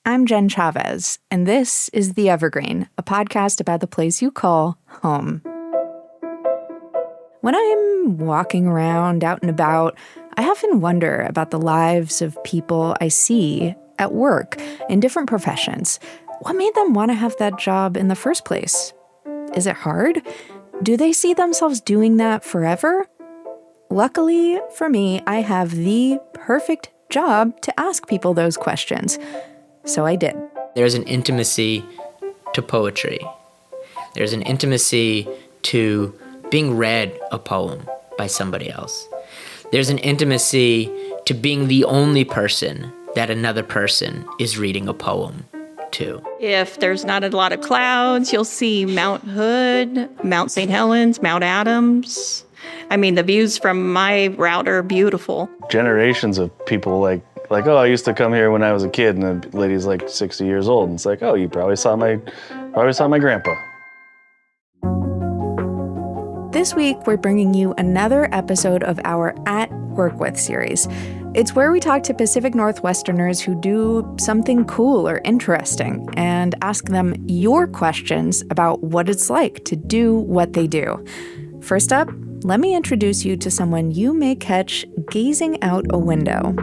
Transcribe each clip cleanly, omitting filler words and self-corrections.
I'm Jenn Chávez, and this is The Evergreen, a podcast about the place you call home. When I'm walking around, out and about, I often wonder about the lives of people I see at work in different professions. What made them want to have that job in the first place? Is it hard? Do they see themselves doing that forever? Luckily for me, I have the perfect job to ask people those questions. So I did. There's an intimacy to poetry. There's an intimacy to being read a poem by somebody else. There's an intimacy to being the only person that another person is reading a poem to. If there's not a lot of clouds, you'll see Mount Hood, Mount St. Helens, Mount Adams. I mean, the views from my route are beautiful. Generations of people like, oh, I used to come here when I was a kid, and the lady's like 60 years old, and it's like, oh, you probably saw my grandpa. This week, we're bringing you another episode of our At Work With series. It's where we talk to Pacific Northwesterners who do something cool or interesting and ask them your questions about what it's like to do what they do. First up, let me introduce you to someone you may catch gazing out a window.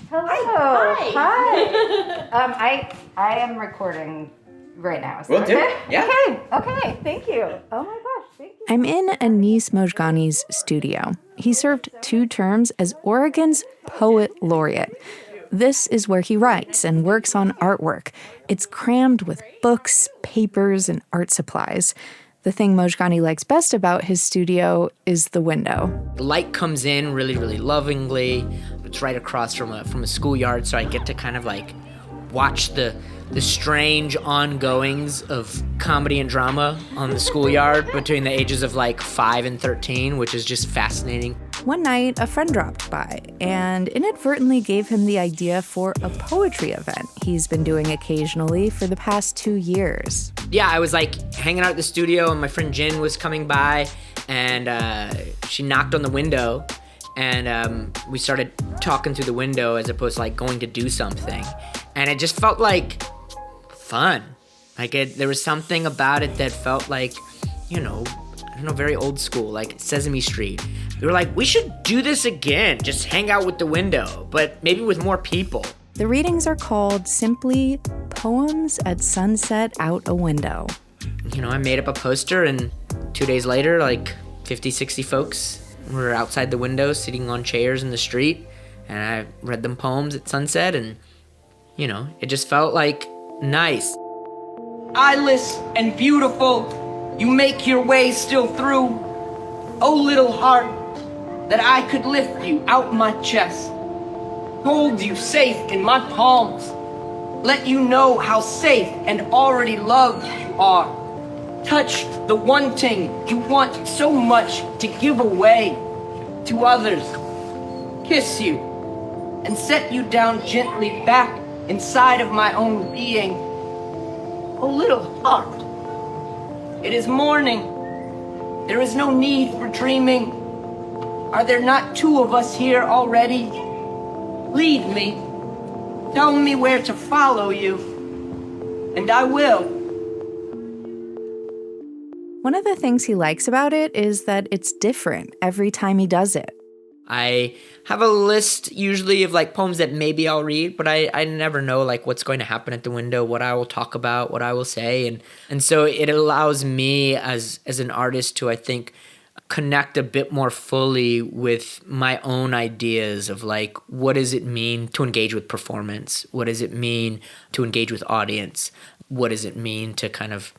Hello. Hi. I am recording right now. Will do. Yeah. Okay. Thank you. Oh my gosh. Thank you. I'm in Anis Mojgani's studio. He served 2 terms as Oregon's Poet Laureate. This is where he writes and works on artwork. It's crammed with books, papers, and art supplies. The thing Mojgani likes best about his studio is the window. The light comes in really, really lovingly. It's right across from a schoolyard, so I get to kind of like watch the strange ongoings of comedy and drama on the schoolyard between the ages of like 5 and 13, which is just fascinating. One night, a friend dropped by and inadvertently gave him the idea for a poetry event he's been doing occasionally for the past 2 years. Yeah, I was like hanging out at the studio, and my friend Jenn was coming by, and she knocked on the window, and we started talking through the window as opposed to like going to do something. And it just felt like fun. Like there was something about it that felt like, very old school, like Sesame Street. We were like, we should do this again, just hang out with the window, but maybe with more people. The readings are called simply Poems at Sunset Out a Window. I made up a poster, and 2 days later, like 50, 60 folks were outside the window sitting on chairs in the street, and I read them poems at sunset, and, it just felt like nice. Eyeless and beautiful, you make your way still through. Oh, little heart, that I could lift you out my chest, hold you safe in my palms, let you know how safe and already loved you are. Touch the one thing you want so much to give away to others. Kiss you and set you down gently back inside of my own being. Oh, little heart, it is morning. There is no need for dreaming. Are there not 2 of us here already? Lead me. Tell me where to follow you, and I will. One of the things he likes about it is that it's different every time he does it. I have a list usually of like poems that maybe I'll read, but I never know like what's going to happen at the window, what I will talk about, what I will say. And so it allows me as an artist to, I think, connect a bit more fully with my own ideas of like, what does it mean to engage with performance? What does it mean to engage with audience? What does it mean to kind of,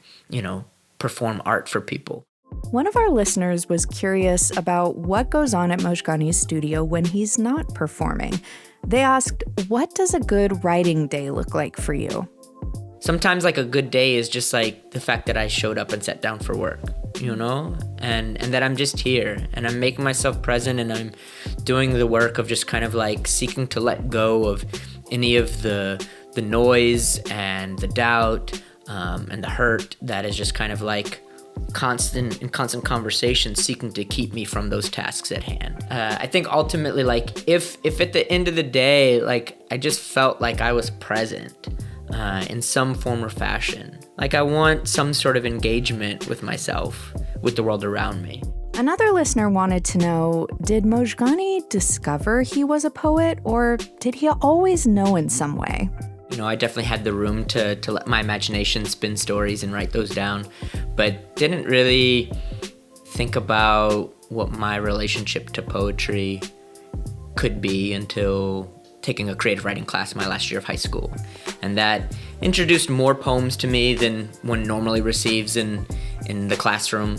perform art for people? One of our listeners was curious about what goes on at Mojgani's studio when he's not performing. They asked, what does a good writing day look like for you? Sometimes like a good day is just like the fact that I showed up and sat down for work, and that I'm just here and I'm making myself present, and I'm doing the work of just kind of like seeking to let go of any of the noise and the doubt and the hurt that is just kind of like constant conversation seeking to keep me from those tasks at hand. I think ultimately, like, if at the end of the day, like, I just felt like I was present in some form or fashion. Like, I want some sort of engagement with myself, with the world around me. Another listener wanted to know, did Mojgani discover he was a poet, or did he always know in some way? You know, I definitely had the room to let my imagination spin stories and write those down, but didn't really think about what my relationship to poetry could be until taking a creative writing class in my last year of high school. And that introduced more poems to me than one normally receives in the classroom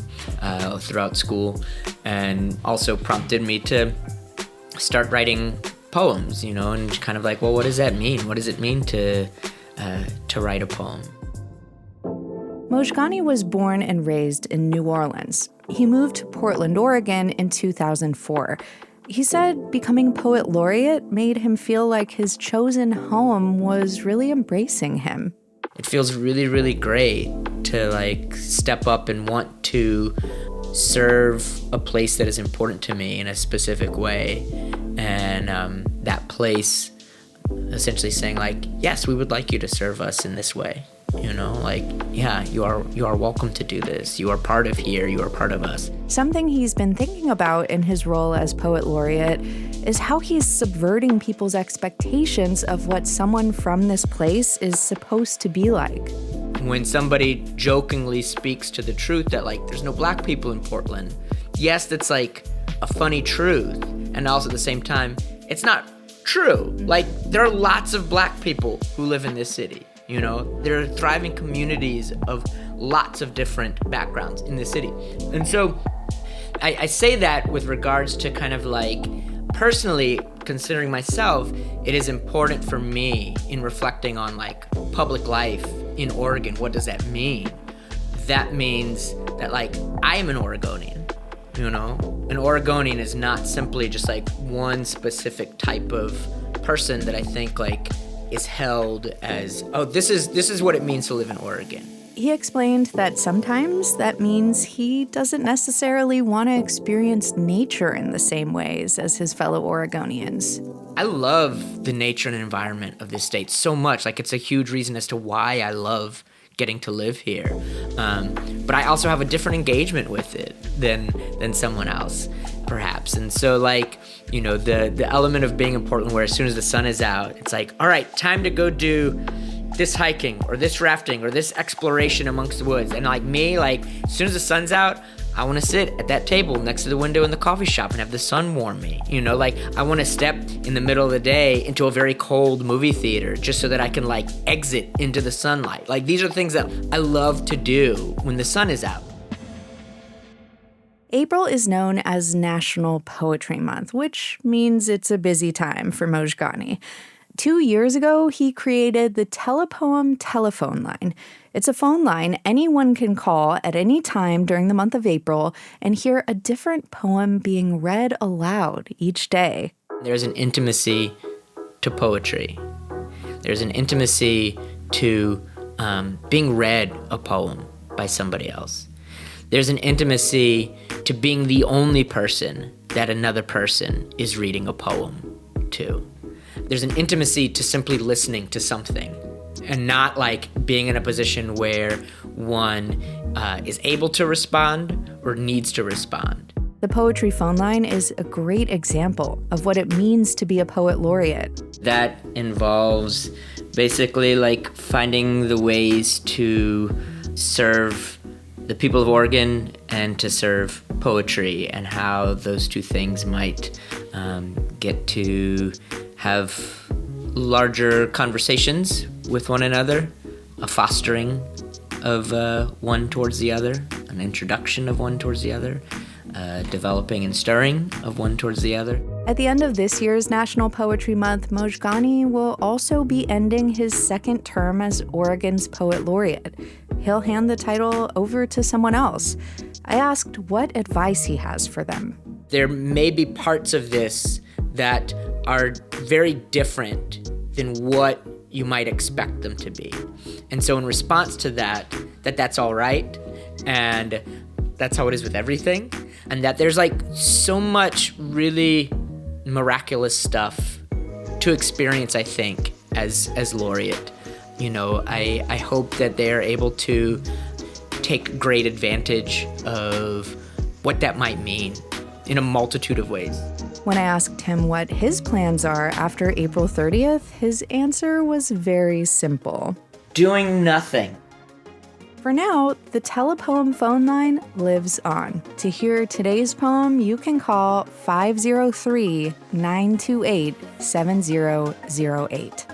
throughout school, and also prompted me to start writing poems, you know, and kind of like, well, what does that mean? What does it mean to write a poem? Mojgani was born and raised in New Orleans. He moved to Portland, Oregon in 2004. He said becoming poet laureate made him feel like his chosen home was really embracing him. It feels really, really great to like step up and want to serve a place that is important to me in a specific way. And that place essentially saying like, yes, we would like you to serve us in this way. You know, like, yeah, you are welcome to do this. You are part of here. You are part of us. Something he's been thinking about in his role as poet laureate is how he's subverting people's expectations of what someone from this place is supposed to be like. When somebody jokingly speaks to the truth that like there's no black people in Portland, yes, that's like a funny truth. And also at the same time, it's not true. Like, there are lots of black people who live in this city. You know, there are thriving communities of lots of different backgrounds in the city. And so I say that with regards to kind of like, personally, considering myself, it is important for me in reflecting on like public life in Oregon. What does that mean? That means that like, I am an Oregonian. You know, an Oregonian is not simply just like one specific type of person that I think like is held as, oh, this is what it means to live in Oregon. He explained that sometimes that means he doesn't necessarily want to experience nature in the same ways as his fellow Oregonians. I love the nature and environment of this state so much. Like, it's a huge reason as to why I love getting to live here. But I also have a different engagement with it than someone else, perhaps. And so, like, you know, the element of being in Portland where as soon as the sun is out, it's like, all right, time to go do this hiking or this rafting or this exploration amongst the woods. And like me, like, as soon as the sun's out, I want to sit at that table next to the window in the coffee shop and have the sun warm me. You know, like, I want to step in the middle of the day into a very cold movie theater just so that I can like exit into the sunlight. Like, these are things that I love to do when the sun is out. April is known as National Poetry Month, which means it's a busy time for Mojgani. 2 years ago, he created the Telepoem telephone line. It's a phone line anyone can call at any time during the month of April and hear a different poem being read aloud each day. There's an intimacy to poetry. There's an intimacy to being read a poem by somebody else. There's an intimacy to being the only person that another person is reading a poem to. There's an intimacy to simply listening to something and not like being in a position where one is able to respond or needs to respond. The poetry phone line is a great example of what it means to be a poet laureate. That involves basically like finding the ways to serve the people of Oregon and to serve poetry, and how those two things might get to have larger conversations with one another, a fostering of one towards the other, an introduction of one towards the other, developing and stirring of one towards the other. At the end of this year's National Poetry Month, Mojgani will also be ending his second term as Oregon's Poet Laureate. He'll hand the title over to someone else. I asked what advice he has for them. There may be parts of this that are very different than what you might expect them to be. And so in response to that's all right, and that's how it is with everything. And that there's like so much really miraculous stuff to experience, I think, as laureate. You know, I hope that they're able to take great advantage of what that might mean in a multitude of ways. When I asked him what his plans are after April 30th, his answer was very simple. Doing nothing. For now, the Telepoem phone line lives on. To hear today's poem, you can call 503-928-7008.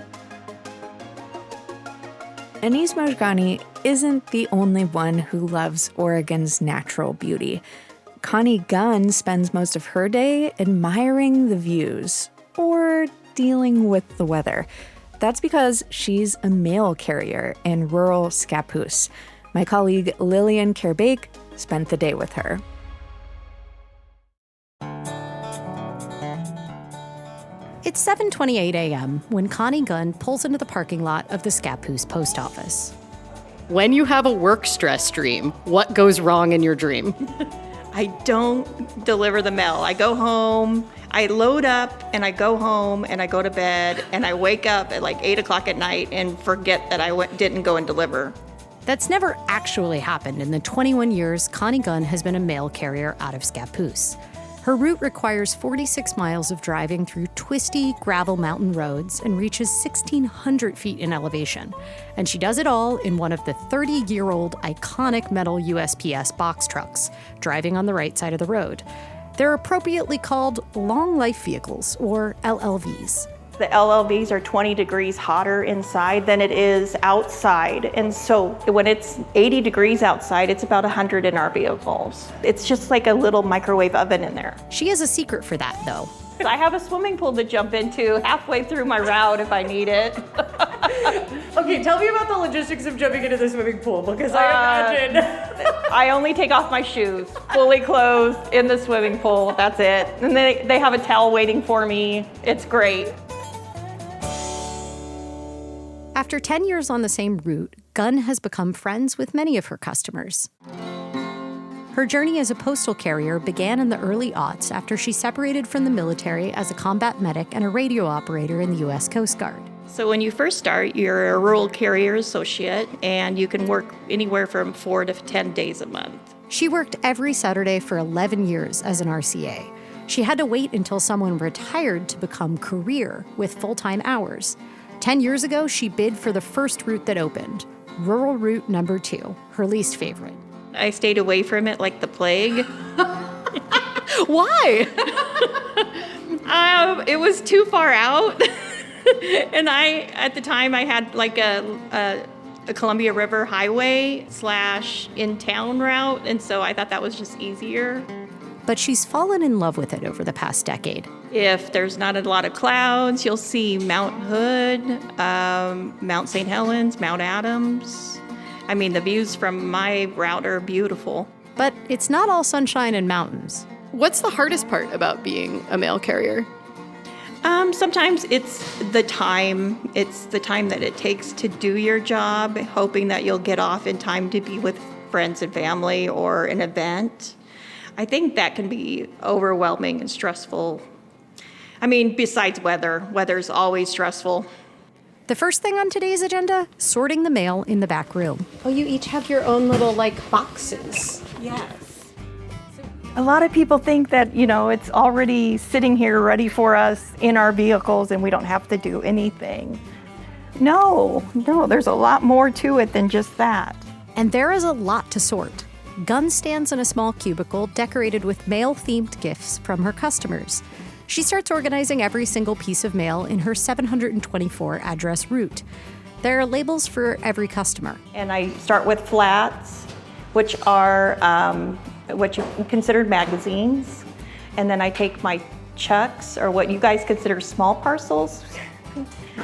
Anis Mojgani isn't the only one who loves Oregon's natural beauty. Connie Gunn spends most of her day admiring the views or dealing with the weather. That's because she's a mail carrier in rural Scappoose. My colleague Lillian Kerbake spent the day with her. It's 7:28 a.m. when Connie Gunn pulls into the parking lot of the Scappoose post office. When you have a work stress dream, what goes wrong in your dream? I don't deliver the mail. I go home, I load up, and I go home, and I go to bed, and I wake up at like 8 o'clock at night and forget that I didn't go and deliver. That's never actually happened in the 21 years Connie Gunn has been a mail carrier out of Scappoose. Her route requires 46 miles of driving through twisty gravel mountain roads and reaches 1,600 feet in elevation. And she does it all in one of the 30-year-old iconic metal USPS box trucks, driving on the right side of the road. They're appropriately called long life vehicles, or LLVs. The LLVs are 20 degrees hotter inside than it is outside. And so when it's 80 degrees outside, it's about 100 in our vehicles. It's just like a little microwave oven in there. She has a secret for that, though. I have a swimming pool to jump into halfway through my route if I need it. Okay, tell me about the logistics of jumping into the swimming pool, because I imagine. I only take off my shoes, fully clothed in the swimming pool. That's it. And they have a towel waiting for me. It's great. After 10 years on the same route, Gunn has become friends with many of her customers. Her journey as a postal carrier began in the early aughts after she separated from the military as a combat medic and a radio operator in the U.S. Coast Guard. So when you first start, you're a rural carrier associate, and you can work anywhere from 4 to 10 days a month. She worked every Saturday for 11 years as an RCA. She had to wait until someone retired to become career with full-time hours. 10 years ago, she bid for the first route that opened, Rural Route Number 2, her least favorite. I stayed away from it like the plague. Why? It was too far out. And at the time, I had like a Columbia River Highway / in-town route, and so I thought that was just easier. But she's fallen in love with it over the past decade. If there's not a lot of clouds, you'll see Mount Hood, Mount St. Helens, Mount Adams. I mean, the views from my route are beautiful. But it's not all sunshine and mountains. What's the hardest part about being a mail carrier? Sometimes it's the time. It's the time that it takes to do your job, hoping that you'll get off in time to be with friends and family or an event. I think that can be overwhelming and stressful. I mean, besides weather. Weather's always stressful. The first thing on today's agenda, sorting the mail in the back room. Oh, you each have your own little, boxes. Yes. A lot of people think that, it's already sitting here ready for us in our vehicles and we don't have to do anything. No, there's a lot more to it than just that. And there is a lot to sort. Gunn stands in a small cubicle decorated with mail-themed gifts from her customers. She starts organizing every single piece of mail in her 724 address route. There are labels for every customer. And I start with flats, which are what you considered magazines. And then I take my chucks, or what you guys consider small parcels,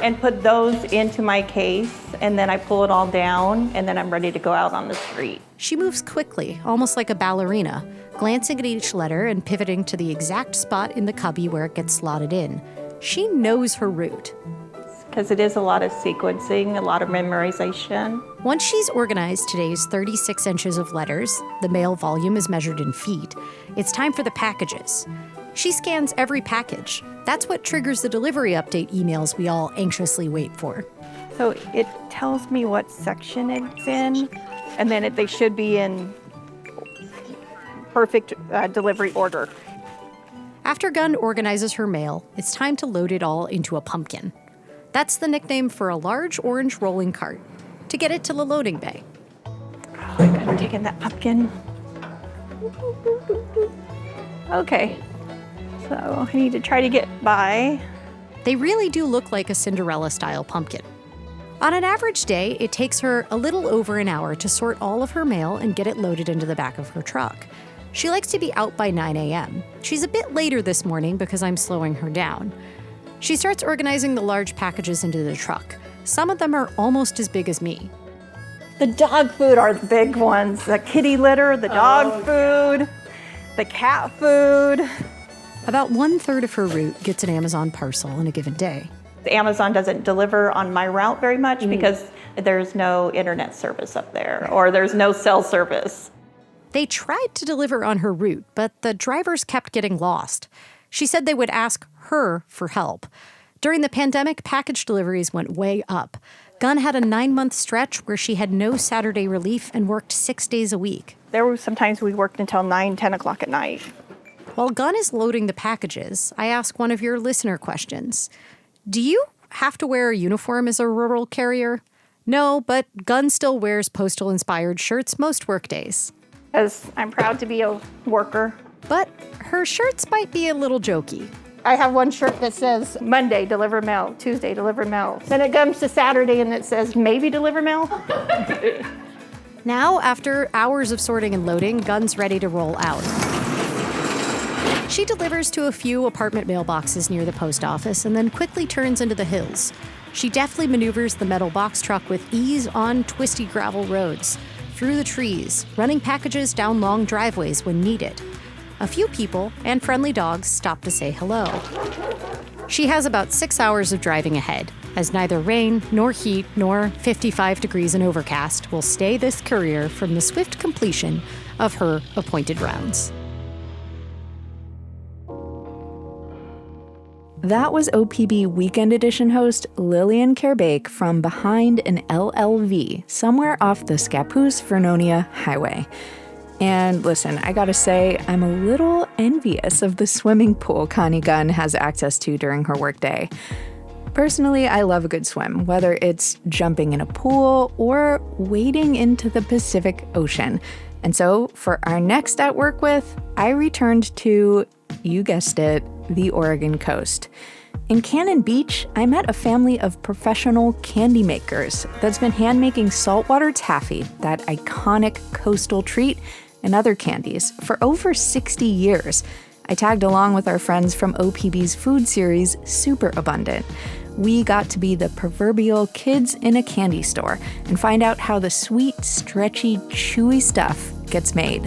and put those into my case. And then I pull it all down, and then I'm ready to go out on the street. She moves quickly, almost like a ballerina, glancing at each letter and pivoting to the exact spot in the cubby where it gets slotted in. She knows her route. Because it is a lot of sequencing, a lot of memorization. Once she's organized today's 36 inches of letters, the mail volume is measured in feet, it's time for the packages. She scans every package. That's what triggers the delivery update emails we all anxiously wait for. So it tells me what section it's in, and then they should be in perfect delivery order. After Gunn organizes her mail, it's time to load it all into a pumpkin. That's the nickname for a large orange rolling cart to get it to the loading bay. Oh, I could have taken that pumpkin. Okay, so I need to try to get by. They really do look like a Cinderella-style pumpkin. On an average day, it takes her a little over an hour to sort all of her mail and get it loaded into the back of her truck. She likes to be out by 9 a.m. She's a bit later this morning because I'm slowing her down. She starts organizing the large packages into the truck. Some of them are almost as big as me. The dog food are the big ones. The kitty litter, the dog food, the cat food. About 1/3 of her route gets an Amazon parcel in a given day. Amazon doesn't deliver on my route very much because there's no internet service up there or there's no cell service. They tried to deliver on her route, but the drivers kept getting lost. She said they would ask her for help. During the pandemic, package deliveries went way up. Gunn had a 9-month stretch where she had no Saturday relief and worked 6 days a week. There were sometimes we worked until 9, 10 o'clock at night. While Gunn is loading the packages, I ask one of your listener questions. Do you have to wear a uniform as a rural carrier? No, but Gunn still wears postal-inspired shirts most workdays. Because I'm proud to be a worker. But her shirts might be a little jokey. I have one shirt that says Monday, deliver mail, Tuesday, deliver mail. Then it comes to Saturday and it says maybe deliver mail. Now, after hours of sorting and loading, Gunn's ready to roll out. She delivers to a few apartment mailboxes near the post office and then quickly turns into the hills. She deftly maneuvers the metal box truck with ease on twisty gravel roads, through the trees, running packages down long driveways when needed. A few people and friendly dogs stop to say hello. She has about 6 hours of driving ahead, as neither rain nor heat nor 55 degrees and overcast will stay this courier from the swift completion of her appointed rounds. That was OPB Weekend Edition host Lillian Kerbake from behind an LLV somewhere off the Scappoose-Vernonia Highway. And listen, I gotta say, I'm a little envious of the swimming pool Connie Gunn has access to during her workday. Personally, I love a good swim, whether it's jumping in a pool or wading into the Pacific Ocean. And so for our next At Work With, I returned to, you guessed it, the Oregon coast. In Cannon Beach, I met a family of professional candy makers that's been hand-making Saltwater Taffy, that iconic coastal treat, and other candies for over 60 years. I tagged along with our friends from OPB's food series, Super Abundant. We got to be the proverbial kids in a candy store and find out how the sweet, stretchy, chewy stuff gets made.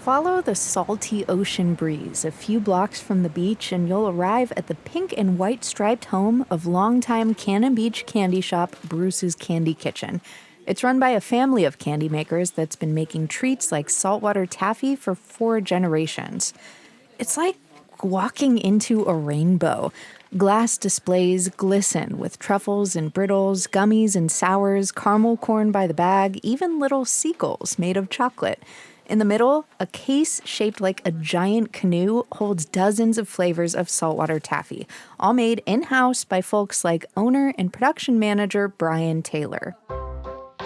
Follow the salty ocean breeze a few blocks from the beach and you'll arrive at the pink and white striped home of longtime Cannon Beach candy shop Bruce's Candy Kitchen. It's run by a family of candy makers that's been making treats like Saltwater Taffy for 4 generations. It's like walking into a rainbow. Glass displays glisten with truffles and brittles, gummies and sours, caramel corn by the bag, even little seagulls made of chocolate. In the middle, a case shaped like a giant canoe holds dozens of flavors of Saltwater Taffy, all made in-house by folks like owner and production manager Brian Taylor.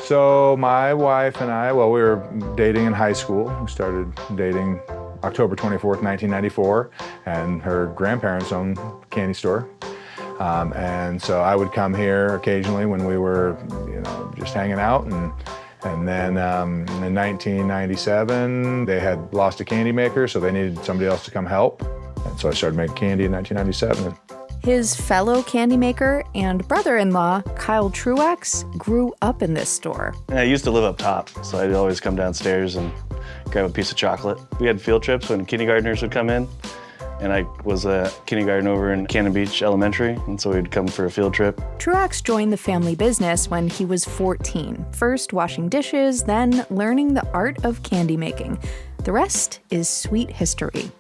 So my wife and I, we were dating in high school. We started dating October 24th, 1994, and her grandparents owned a candy store. And so I would come here occasionally when we were, just hanging out. And then in 1997, they had lost a candy maker, so they needed somebody else to come help. And so I started making candy in 1997. His fellow candy maker and brother-in-law, Kyle Truax, grew up in this store. I used to live up top, so I'd always come downstairs and grab a piece of chocolate. We had field trips when kindergartners would come in, and I was a kindergarten over in Cannon Beach Elementary, and so we'd come for a field trip. Truax joined the family business when he was 14, first washing dishes, then learning the art of candy making. The rest is sweet history.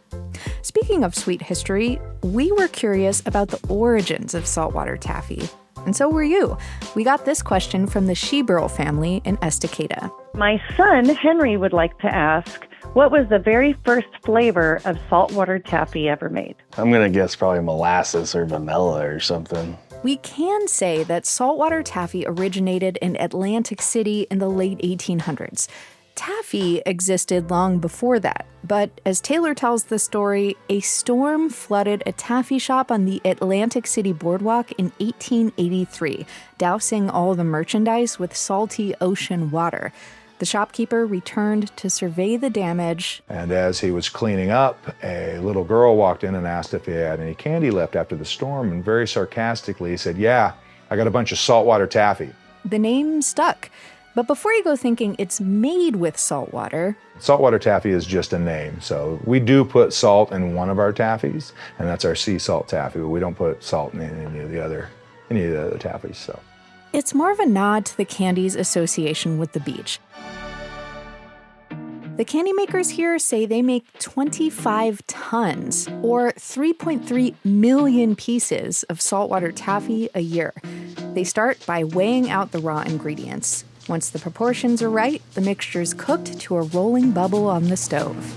Speaking of sweet history, we were curious about the origins of saltwater taffy. And so were you. We got this question from the Sheburl family in Estacada. My son, Henry, would like to ask, what was the very first flavor of saltwater taffy ever made? I'm gonna guess probably molasses or vanilla or something. We can say that saltwater taffy originated in Atlantic City in the late 1800s. Taffy existed long before that, but as Taylor tells the story, a storm flooded a taffy shop on the Atlantic City boardwalk in 1883, dousing all the merchandise with salty ocean water. The shopkeeper returned to survey the damage. And as he was cleaning up, a little girl walked in and asked if he had any candy left after the storm, and very sarcastically he said, "Yeah, I got a bunch of saltwater taffy." The name stuck. But before you go thinking it's made with salt water... Saltwater taffy is just a name. So we do put salt in one of our taffies, and that's our sea salt taffy, but we don't put salt in any of the other taffies. So it's more of a nod to the candy's association with the beach. The candy makers here say they make 25 tons, or 3.3 million pieces of saltwater taffy a year. They start by weighing out the raw ingredients. Once the proportions are right, the mixture is cooked to a rolling bubble on the stove.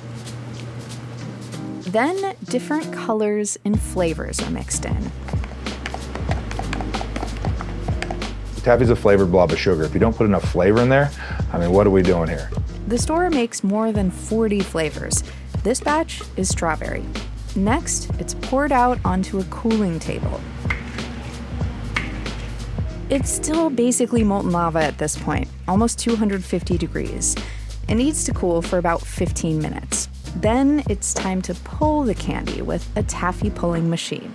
Then, different colors and flavors are mixed in. Taffy's a flavored blob of sugar. If you don't put enough flavor in there, what are we doing here? The store makes more than 40 flavors. This batch is strawberry. Next, it's poured out onto a cooling table. It's still basically molten lava at this point, almost 250 degrees. It needs to cool for about 15 minutes. Then it's time to pull the candy with a taffy pulling machine.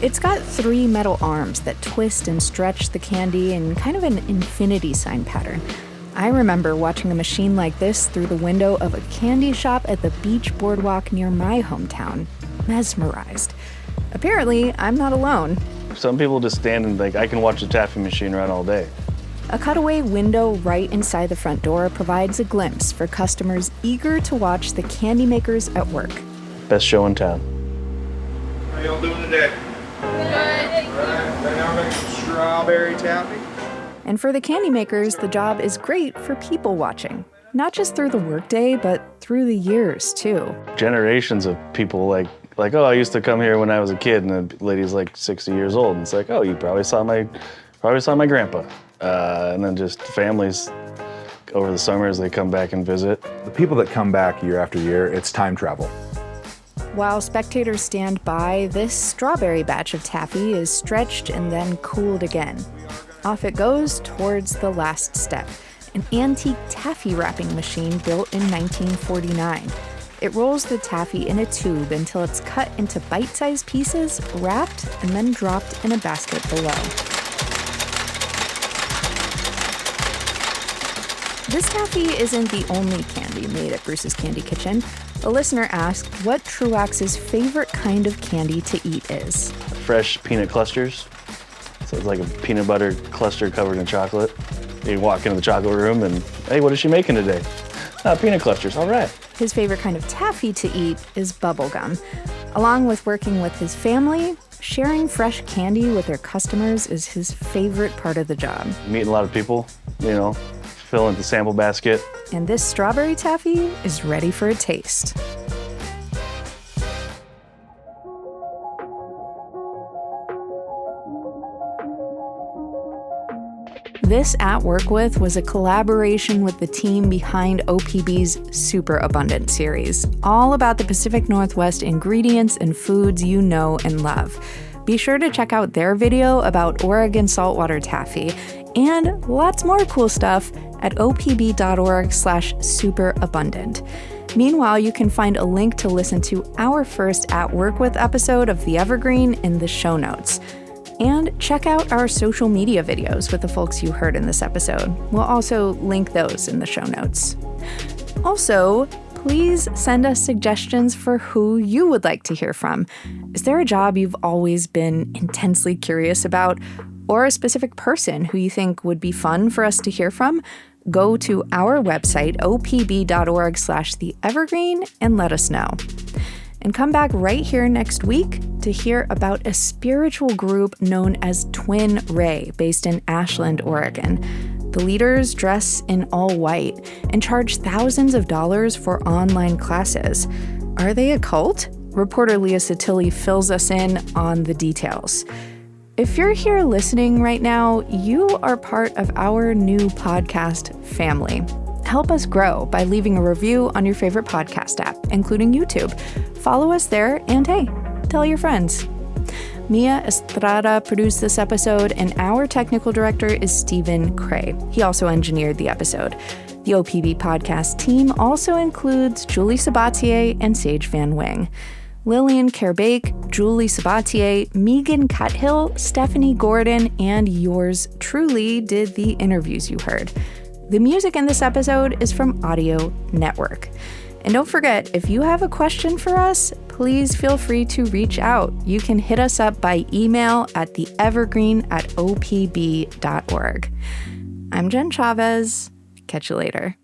It's got 3 metal arms that twist and stretch the candy in kind of an infinity sign pattern. I remember watching a machine like this through the window of a candy shop at the beach boardwalk near my hometown, mesmerized. Apparently, I'm not alone. Some people just stand and I can watch the taffy machine run all day. A cutaway window right inside the front door provides a glimpse for customers eager to watch the candy makers at work. Best show in town. How y'all doing today? Good. Right now we're making some strawberry taffy. And for the candy makers, the job is great for people watching. Not just through the workday, but through the years, too. Generations of people like, oh, I used to come here when I was a kid, and the lady's like 60 years old, and it's like, oh, you probably saw my grandpa. And then just families over the summers, they come back and visit. The people that come back year after year, it's time travel. While spectators stand by, this strawberry batch of taffy is stretched and then cooled again. Off it goes towards the last step, an antique taffy wrapping machine built in 1949. It rolls the taffy in a tube until it's cut into bite-sized pieces, wrapped, and then dropped in a basket below. This taffy isn't the only candy made at Bruce's Candy Kitchen. A listener asked what Truax's favorite kind of candy to eat is. Fresh peanut clusters. So it's like a peanut butter cluster covered in chocolate. You walk into the chocolate room and, hey, what is she making today? Peanut clusters, all right. His favorite kind of taffy to eat is bubblegum. Along with working with his family, sharing fresh candy with their customers is his favorite part of the job. Meeting a lot of people, filling the sample basket. And this strawberry taffy is ready for a taste. This At Work With was a collaboration with the team behind OPB's Super Abundant series, all about the Pacific Northwest ingredients and foods you know and love. Be sure to check out their video about Oregon saltwater taffy and lots more cool stuff at opb.org/superabundant. Meanwhile, you can find a link to listen to our first At Work With episode of the Evergreen in the show notes. And check out our social media videos with the folks you heard in this episode. We'll also link those in the show notes. Also, please send us suggestions for who you would like to hear from. Is there a job you've always been intensely curious about, or a specific person who you think would be fun for us to hear from? Go to our website, opb.org/theevergreen, and let us know. And come back right here next week to hear about a spiritual group known as Twin Ray, based in Ashland, Oregon. The leaders dress in all white and charge thousands of dollars for online classes. Are they a cult? Reporter Leah Satilli fills us in on the details. If you're here listening right now, you are part of our new podcast family. Help us grow by leaving a review on your favorite podcast app, including YouTube. Follow us there, and hey, tell your friends. Mia Estrada produced this episode, and our technical director is Stephen Cray. He also engineered the episode. The OPB podcast team also includes Julie Sabatier and Sage Van Wing. Lillian Kerbake, Julie Sabatier, Megan Cuthill, Stephanie Gordon, and yours truly did the interviews you heard. The music in this episode is from Audio Network. And don't forget, if you have a question for us, please feel free to reach out. You can hit us up by email at theevergreen@opb.org. I'm Jenn Chávez. Catch you later.